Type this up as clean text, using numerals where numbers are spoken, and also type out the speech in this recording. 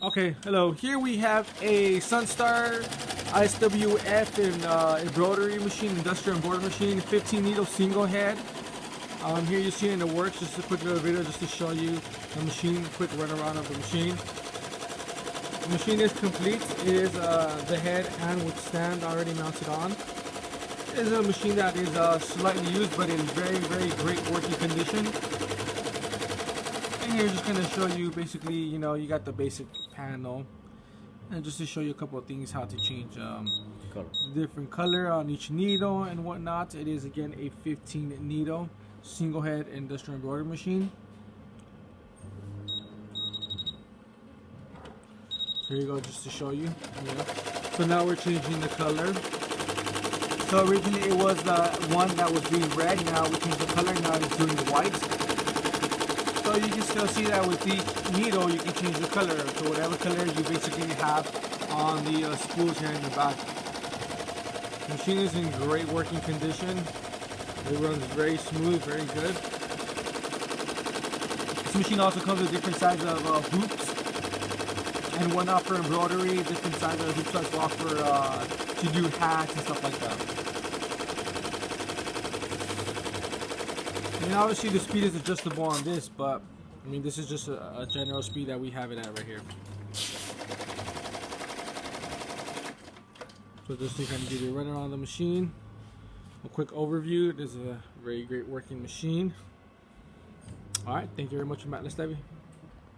Okay, hello. Here we have a SUNSTAR SWF embroidery machine, industrial embroidery machine, 15 needle single head. Here you see it in the works. Just a quick little video just to show you the machine, quick run around of the machine. The machine is complete. It is the head and with stand already mounted on. It is a machine that is slightly used but in very great working condition. And here just going to show you basically, you know, you got the basic panel, and just to show you a couple of things how to change different color on each needle and whatnot. It is again a 15 needle single head industrial embroidery machine. So here you go, just to show you. So now we're changing the color. So originally it was the one that was doing red. Now we changed the color. Now it's doing white. So you can still see that with each needle you can change the color. So whatever color you basically have on the spools here in the back. The machine is in great working condition. It runs very smooth, very good. This machine also comes with different sizes of hoops and whatnot for embroidery, different sizes of hoops as well for to do hats and stuff like that. And obviously the speed is adjustable on this, but I mean this is just a general speed that we have it at right here. So just to kind of give you a run around the machine, a quick overview. This is a very great working machine. Alright, thank you very much, Matt Lestevi.